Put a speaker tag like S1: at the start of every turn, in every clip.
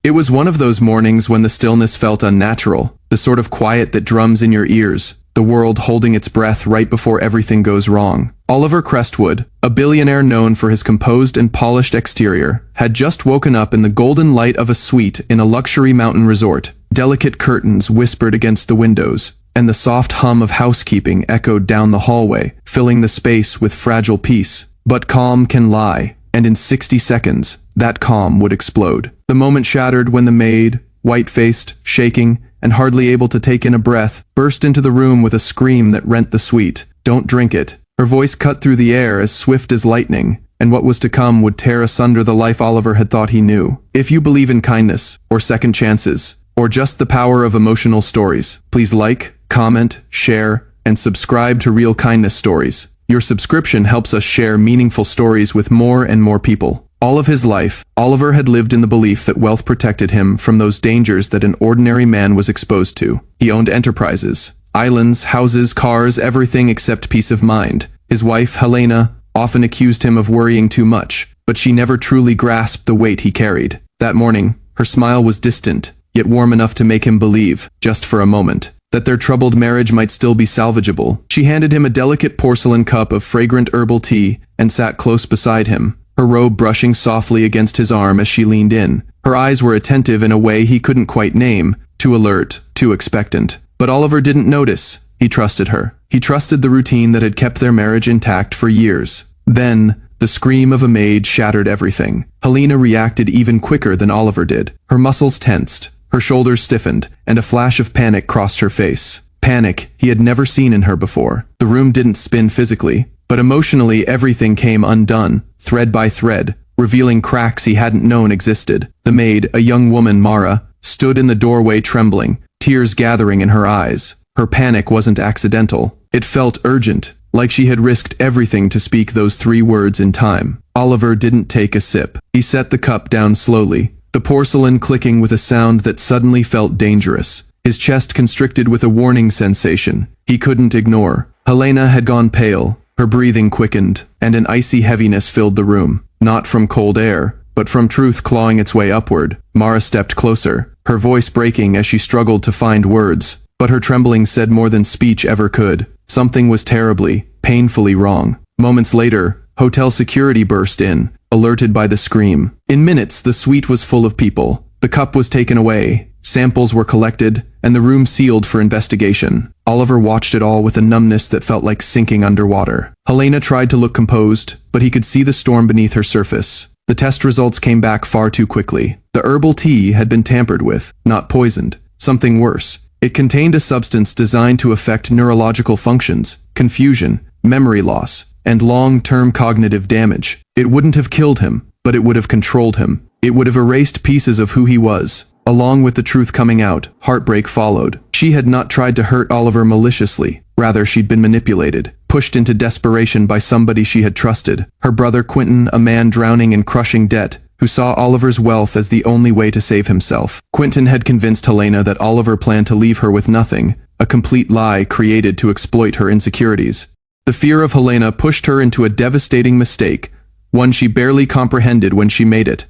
S1: It was one of those mornings when the stillness felt unnatural, the sort of quiet that drums in your ears, the world holding its breath right before everything goes wrong. Oliver Crestwood, a billionaire known for his composed and polished exterior, had just woken up in the golden light of a suite in a luxury mountain resort. Delicate curtains whispered against the windows, and the soft hum of housekeeping echoed down the hallway, filling the space with fragile peace. But calm can lie, and in 60 seconds, that calm would explode. The moment shattered when the maid, white-faced, shaking, and hardly able to take in a breath, burst into the room with a scream that rent the suite. "Don't drink it." Her voice cut through the air as swift as lightning, and what was to come would tear asunder the life Oliver had thought he knew. If you believe in kindness, or second chances, or just the power of emotional stories, please like, comment, share, and subscribe to Real Kindness Stories. Your subscription helps us share meaningful stories with more and more people. All of his life, Oliver had lived in the belief that wealth protected him from those dangers that an ordinary man was exposed to. He owned enterprises, islands, houses, cars, everything except peace of mind. His wife, Helena, often accused him of worrying too much, but she never truly grasped the weight he carried. That morning, her smile was distant, yet warm enough to make him believe, just for a moment, that their troubled marriage might still be salvageable. She handed him a delicate porcelain cup of fragrant herbal tea and sat close beside him, her robe brushing softly against his arm as she leaned in. Her eyes were attentive in a way he couldn't quite name, too alert, too expectant. But Oliver didn't notice. He trusted her. He trusted the routine that had kept their marriage intact for years. Then, the scream of a maid shattered everything. Helena reacted even quicker than Oliver did. Her muscles tensed, her shoulders stiffened, and a flash of panic crossed her face. Panic he had never seen in her before. The room didn't spin physically, but emotionally everything came undone, thread by thread, revealing cracks he hadn't known existed. The maid, a young woman, Mara, stood in the doorway trembling, tears gathering in her eyes. Her panic wasn't accidental. It felt urgent, like she had risked everything to speak those 3 words in time. Oliver didn't take a sip. He set the cup down slowly, the porcelain clicking with a sound that suddenly felt dangerous. His chest constricted with a warning sensation he couldn't ignore. Helena had gone pale, her breathing quickened, and an icy heaviness filled the room. Not from cold air, but from truth clawing its way upward. Mara stepped closer, her voice breaking as she struggled to find words, but her trembling said more than speech ever could. Something was terribly, painfully wrong. Moments later, hotel security burst in, alerted by the scream. In minutes, the suite was full of people. The cup was taken away, samples were collected, and the room sealed for investigation. Oliver watched it all with a numbness that felt like sinking underwater. Helena tried to look composed, but he could see the storm beneath her surface. The test results came back far too quickly. The herbal tea had been tampered with, not poisoned. Something worse. It contained a substance designed to affect neurological functions, confusion, memory loss, and long-term cognitive damage. It wouldn't have killed him, but it would have controlled him. It would have erased pieces of who he was. Along with the truth coming out, heartbreak followed. She had not tried to hurt Oliver maliciously. Rather, she'd been manipulated, pushed into desperation by somebody she had trusted. Her brother Quentin, a man drowning in crushing debt, who saw Oliver's wealth as the only way to save himself. Quentin had convinced Helena that Oliver planned to leave her with nothing, a complete lie created to exploit her insecurities. The fear of Helena pushed her into a devastating mistake, one she barely comprehended when she made it.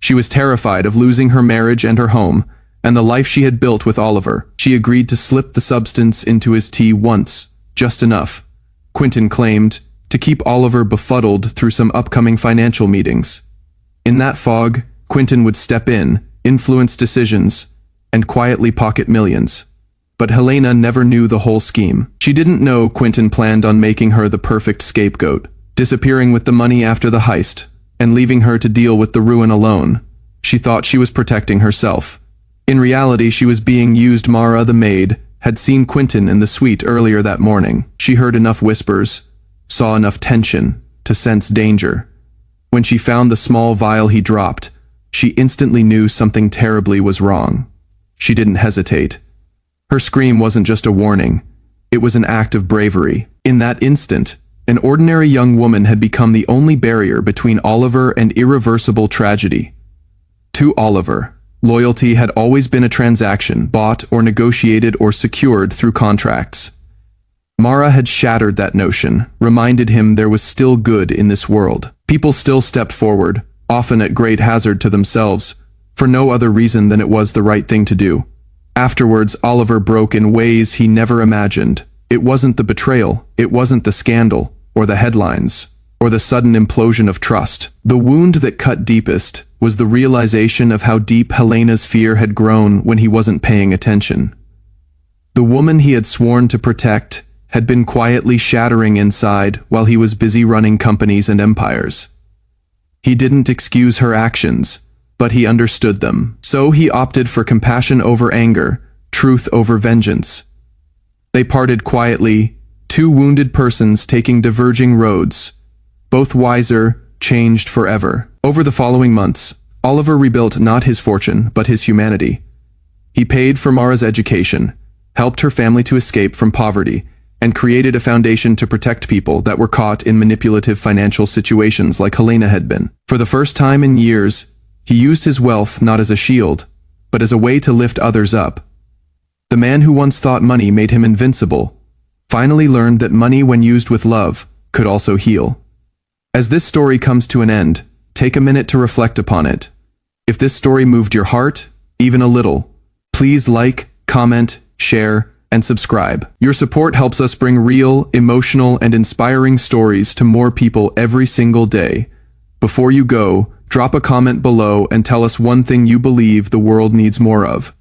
S1: She was terrified of losing her marriage and her home, and the life she had built with Oliver. She agreed to slip the substance into his tea once, just enough, Quentin claimed, to keep Oliver befuddled through some upcoming financial meetings. In that fog, Quentin would step in, influence decisions, and quietly pocket millions. But Helena never knew the whole scheme. She didn't know Quentin planned on making her the perfect scapegoat, disappearing with the money after the heist, and leaving her to deal with the ruin alone. She thought she was protecting herself. In reality, she was being used. Mara, the maid, had seen Quentin in the suite earlier that morning. She heard enough whispers, saw enough tension, to sense danger. When she found the small vial he dropped, she instantly knew something terribly was wrong. She didn't hesitate. Her scream wasn't just a warning. It was an act of bravery. In that instant, an ordinary young woman had become the only barrier between Oliver and irreversible tragedy. To Oliver, loyalty had always been a transaction, bought or negotiated or secured through contracts. Mara had shattered that notion, reminded him there was still good in this world. People still stepped forward, often at great hazard to themselves, for no other reason than it was the right thing to do. Afterwards, Oliver broke in ways he never imagined. It wasn't the betrayal, it wasn't the scandal, or the headlines, or the sudden implosion of trust. The wound that cut deepest was the realization of how deep Helena's fear had grown when he wasn't paying attention. The woman he had sworn to protect had been quietly shattering inside while he was busy running companies and empires. He didn't excuse her actions, but he understood them. So he opted for compassion over anger, truth over vengeance. They parted quietly, two wounded persons taking diverging roads, both wiser, changed forever. Over the following months, Oliver rebuilt not his fortune, but his humanity. He paid for Mara's education, helped her family to escape from poverty, and created a foundation to protect people that were caught in manipulative financial situations like Helena had been. For the first time in years, he used his wealth not as a shield, but as a way to lift others up. The man who once thought money made him invincible finally learned that money, when used with love, could also heal. As this story comes to an end, take a minute to reflect upon it. If this story moved your heart, even a little, please like, comment, share, and subscribe. Your support helps us bring real, emotional, and inspiring stories to more people every single day. Before you go, drop a comment below and tell us one thing you believe the world needs more of.